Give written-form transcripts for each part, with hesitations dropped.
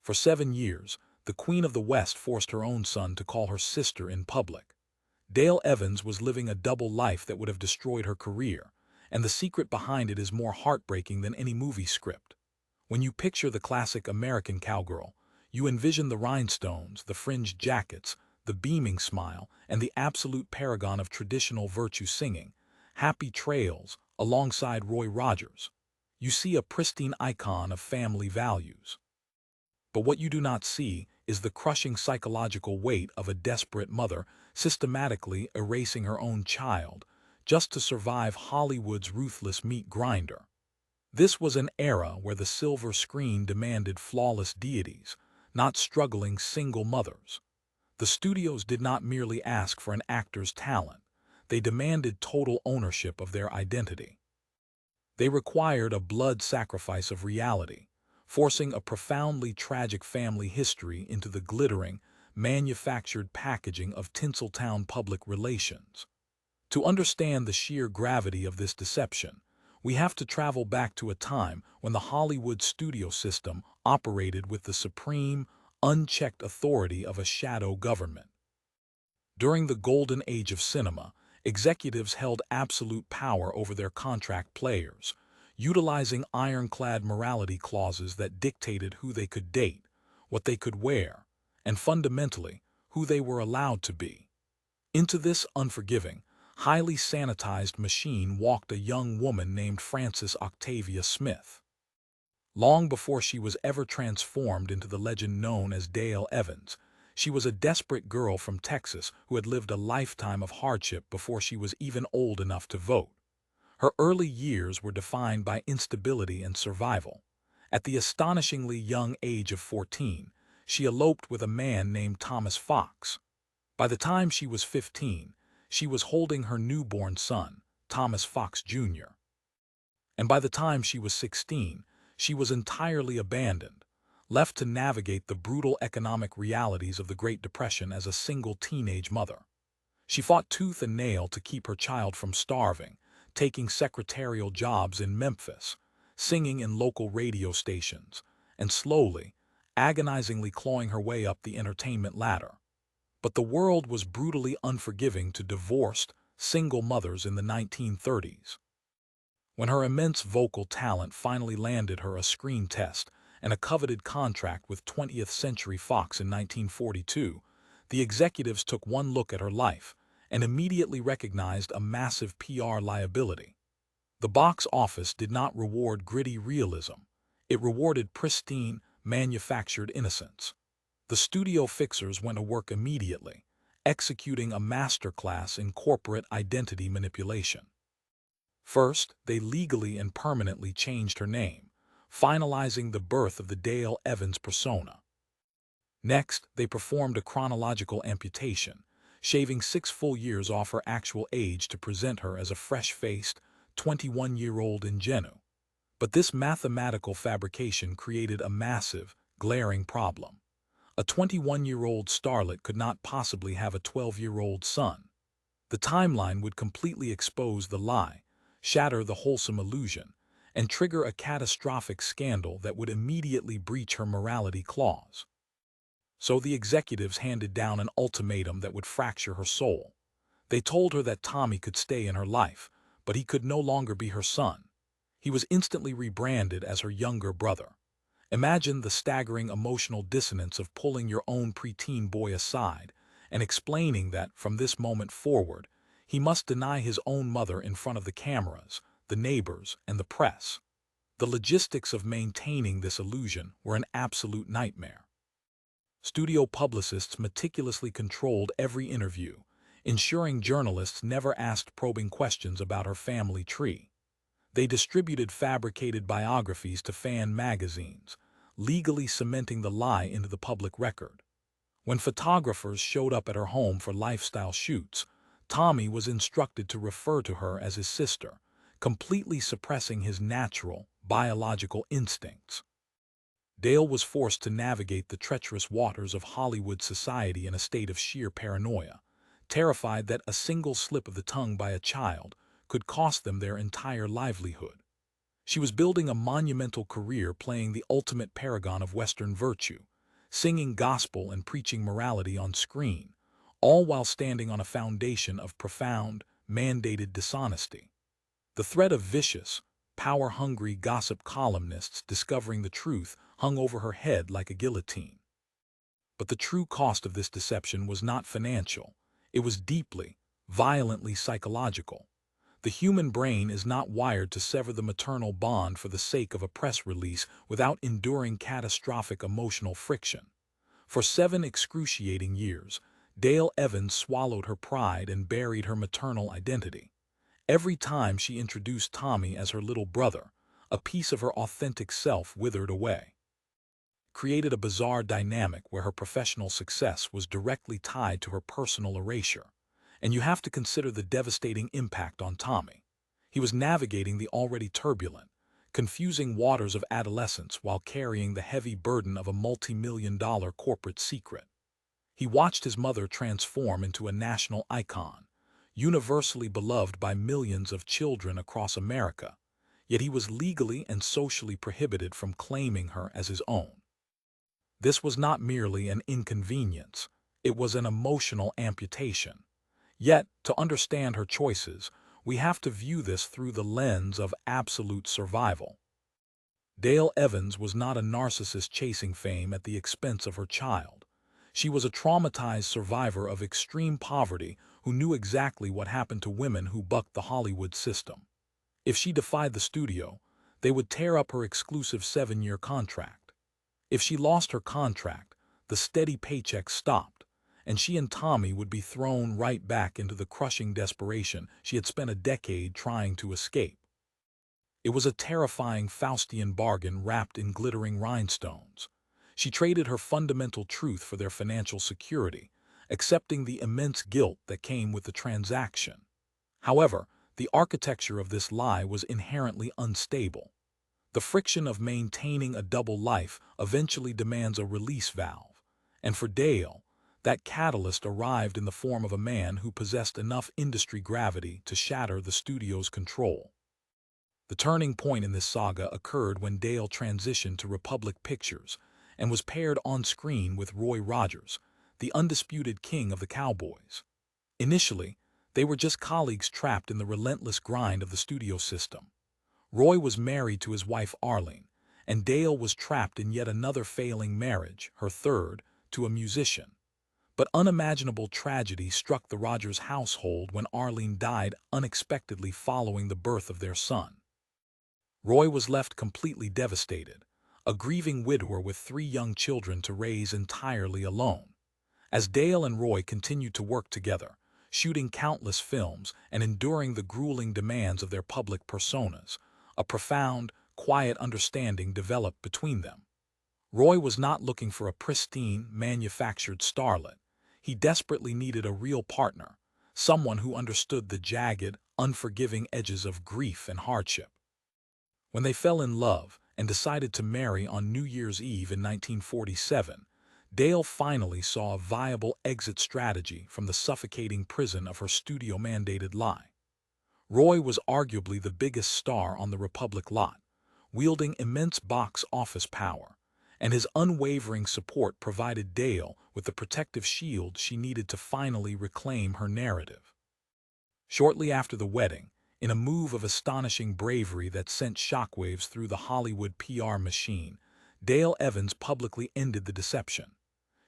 For 7 years, the Queen of the West forced her own son to call her sister in public. Dale Evans was living a double life that would have destroyed her career, and the secret behind it is more heartbreaking than any movie script. When you picture the classic American cowgirl, you envision the rhinestones, the fringed jackets, the beaming smile, and the absolute paragon of traditional virtue singing, Happy Trails, alongside Roy Rogers. You see a pristine icon of family values. But what you do not see is the crushing psychological weight of a desperate mother systematically erasing her own child just to survive Hollywood's ruthless meat grinder. This was an era where the silver screen demanded flawless deities, not struggling single mothers. The studios did not merely ask for an actor's talent, they demanded total ownership of their identity. They required a blood sacrifice of reality, forcing a profoundly tragic family history into the glittering, manufactured packaging of Tinseltown public relations. To understand the sheer gravity of this deception, we have to travel back to a time when the Hollywood studio system operated with the supreme, unchecked authority of a shadow government. During the golden age of cinema, executives held absolute power over their contract players, utilizing ironclad morality clauses that dictated who they could date, what they could wear, and fundamentally, who they were allowed to be. Into this unforgiving, highly sanitized machine walked a young woman named Frances Octavia Smith. Long before she was ever transformed into the legend known as Dale Evans, she was a desperate girl from Texas who had lived a lifetime of hardship before she was even old enough to vote. Her early years were defined by instability and survival. At the astonishingly young age of 14, she eloped with a man named Thomas Fox. By the time she was 15, she was holding her newborn son, Thomas Fox Jr. And by the time she was 16, she was entirely abandoned, left to navigate the brutal economic realities of the Great Depression as a single teenage mother. She fought tooth and nail to keep her child from starving, taking secretarial jobs in Memphis, singing in local radio stations, and slowly, agonizingly clawing her way up the entertainment ladder. But the world was brutally unforgiving to divorced, single mothers in the 1930s. When her immense vocal talent finally landed her a screen test and a coveted contract with 20th Century Fox in 1942, the executives took one look at her life and immediately recognized a massive PR liability. The box office did not reward gritty realism. It rewarded pristine, manufactured innocence. The studio fixers went to work immediately, executing a masterclass in corporate identity manipulation. First, they legally and permanently changed her name, finalizing the birth of the Dale Evans persona. Next, they performed a chronological amputation, shaving 6 full years off her actual age to present her as a fresh-faced, 21-year-old ingenue. But this mathematical fabrication created a massive, glaring problem. A 21-year-old starlet could not possibly have a 12-year-old son. The timeline would completely expose the lie, shatter the wholesome illusion, and trigger a catastrophic scandal that would immediately breach her morality clause. So the executives handed down an ultimatum that would fracture her soul. They told her that Tommy could stay in her life, but he could no longer be her son. He was instantly rebranded as her younger brother. Imagine the staggering emotional dissonance of pulling your own preteen boy aside and explaining that, from this moment forward, he must deny his own mother in front of the cameras, the neighbors, and the press. The logistics of maintaining this illusion were an absolute nightmare. Studio publicists meticulously controlled every interview, ensuring journalists never asked probing questions about her family tree. They distributed fabricated biographies to fan magazines, legally cementing the lie into the public record. When photographers showed up at her home for lifestyle shoots, Tommy was instructed to refer to her as his sister, completely suppressing his natural, biological instincts. Dale was forced to navigate the treacherous waters of Hollywood society in a state of sheer paranoia, terrified that a single slip of the tongue by a child could cost them their entire livelihood. She was building a monumental career playing the ultimate paragon of Western virtue, singing gospel and preaching morality on screen, all while standing on a foundation of profound, mandated dishonesty. The threat of vicious, power-hungry gossip columnists discovering the truth hung over her head like a guillotine. But the true cost of this deception was not financial. It was deeply, violently psychological. The human brain is not wired to sever the maternal bond for the sake of a press release without enduring catastrophic emotional friction. For 7 excruciating years, Dale Evans swallowed her pride and buried her maternal identity. Every time she introduced Tommy as her little brother, a piece of her authentic self withered away. Created a bizarre dynamic where her professional success was directly tied to her personal erasure. And you have to consider the devastating impact on Tommy. He was navigating the already turbulent, confusing waters of adolescence while carrying the heavy burden of a multi-million-dollar corporate secret. He watched his mother transform into a national icon, universally beloved by millions of children across America, yet he was legally and socially prohibited from claiming her as his own. This was not merely an inconvenience, it was an emotional amputation. Yet, to understand her choices, we have to view this through the lens of absolute survival. Dale Evans was not a narcissist chasing fame at the expense of her child. She was a traumatized survivor of extreme poverty who knew exactly what happened to women who bucked the Hollywood system. If she defied the studio, they would tear up her exclusive 7-year contract. If she lost her contract, the steady paycheck stopped, and she and Tommy would be thrown right back into the crushing desperation she had spent a decade trying to escape. It was a terrifying Faustian bargain wrapped in glittering rhinestones. She traded her fundamental truth for their financial security, accepting the immense guilt that came with the transaction. However, the architecture of this lie was inherently unstable. The friction of maintaining a double life eventually demands a release valve, and for Dale, that catalyst arrived in the form of a man who possessed enough industry gravity to shatter the studio's control. The turning point in this saga occurred when Dale transitioned to Republic Pictures and was paired on screen with Roy Rogers, the undisputed king of the Cowboys. Initially, they were just colleagues trapped in the relentless grind of the studio system. Roy was married to his wife Arlene, and Dale was trapped in yet another failing marriage, her third, to a musician. But unimaginable tragedy struck the Rogers household when Arlene died unexpectedly following the birth of their son. Roy was left completely devastated, a grieving widower with 3 young children to raise entirely alone. As Dale and Roy continued to work together, shooting countless films and enduring the grueling demands of their public personas, a profound, quiet understanding developed between them. Roy was not looking for a pristine, manufactured starlet. He desperately needed a real partner, someone who understood the jagged, unforgiving edges of grief and hardship. When they fell in love and decided to marry on New Year's Eve in 1947, Dale finally saw a viable exit strategy from the suffocating prison of her studio-mandated lie. Roy was arguably the biggest star on the Republic lot, wielding immense box office power, and his unwavering support provided Dale with the protective shield she needed to finally reclaim her narrative. Shortly after the wedding, in a move of astonishing bravery that sent shockwaves through the Hollywood PR machine, Dale Evans publicly ended the deception.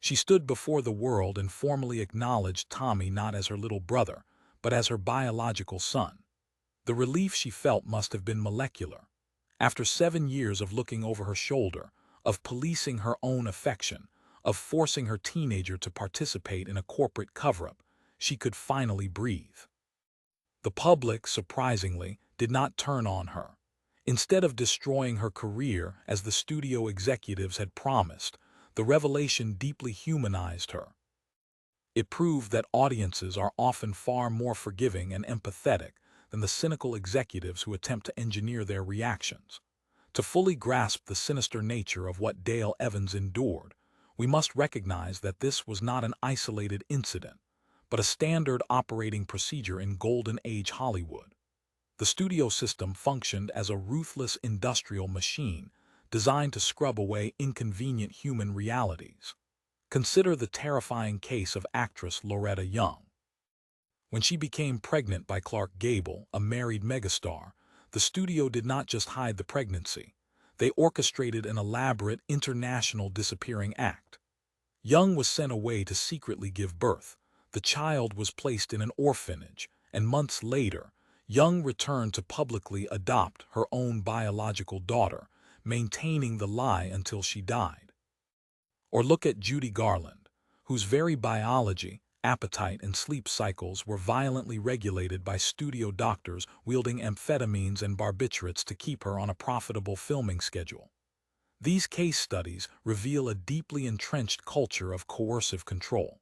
She stood before the world and formally acknowledged Tommy not as her little brother, but as her biological son. The relief she felt must have been molecular. After 7 years of looking over her shoulder, of policing her own affection, of forcing her teenager to participate in a corporate cover-up, she could finally breathe. The public, surprisingly, did not turn on her. Instead of destroying her career as the studio executives had promised, the revelation deeply humanized her. It proved that audiences are often far more forgiving and empathetic than the cynical executives who attempt to engineer their reactions. To fully grasp the sinister nature of what Dale Evans endured, we must recognize that this was not an isolated incident, but a standard operating procedure in Golden Age Hollywood. The studio system functioned as a ruthless industrial machine, designed to scrub away inconvenient human realities. Consider the terrifying case of actress Loretta Young. When she became pregnant by Clark Gable, a married megastar, the studio did not just hide the pregnancy. They orchestrated an elaborate international disappearing act. Young was sent away to secretly give birth. The child was placed in an orphanage, and months later, Young returned to publicly adopt her own biological daughter, maintaining the lie until she died. Or look at Judy Garland, whose very biology, appetite, and sleep cycles were violently regulated by studio doctors wielding amphetamines and barbiturates to keep her on a profitable filming schedule. These case studies reveal a deeply entrenched culture of coercive control.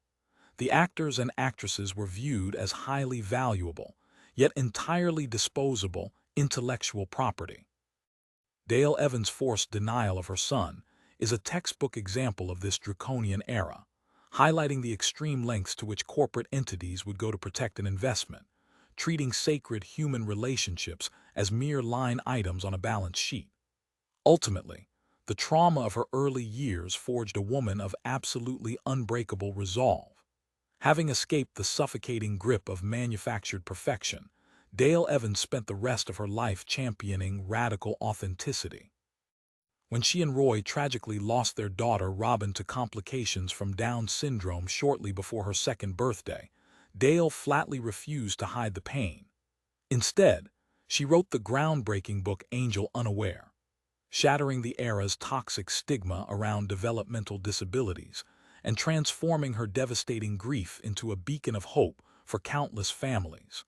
The actors and actresses were viewed as highly valuable, yet entirely disposable, intellectual property. Dale Evans' forced denial of her son is a textbook example of this draconian era, highlighting the extreme lengths to which corporate entities would go to protect an investment, treating sacred human relationships as mere line items on a balance sheet. Ultimately, the trauma of her early years forged a woman of absolutely unbreakable resolve. Having escaped the suffocating grip of manufactured perfection, Dale Evans spent the rest of her life championing radical authenticity. When she and Roy tragically lost their daughter Robin to complications from Down syndrome shortly before her second birthday, Dale flatly refused to hide the pain. Instead, she wrote the groundbreaking book Angel Unaware, shattering the era's toxic stigma around developmental disabilities and transforming her devastating grief into a beacon of hope for countless families.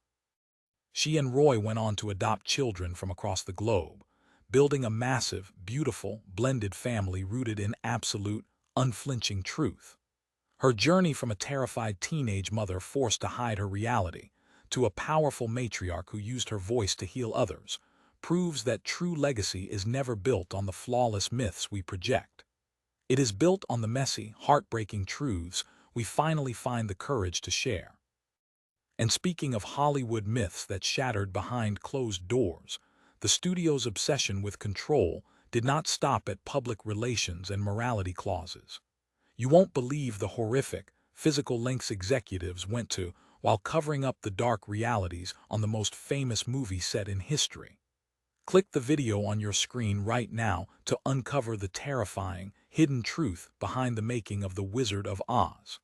She and Roy went on to adopt children from across the globe, building a massive, beautiful, blended family rooted in absolute, unflinching truth. Her journey from a terrified teenage mother forced to hide her reality to a powerful matriarch who used her voice to heal others proves that true legacy is never built on the flawless myths we project. It is built on the messy, heartbreaking truths we finally find the courage to share. And speaking of Hollywood myths that shattered behind closed doors, the studio's obsession with control did not stop at public relations and morality clauses. You won't believe the horrific, physical lengths executives went to while covering up the dark realities on the most famous movie set in history. Click the video on your screen right now to uncover the terrifying, hidden truth behind the making of The Wizard of Oz.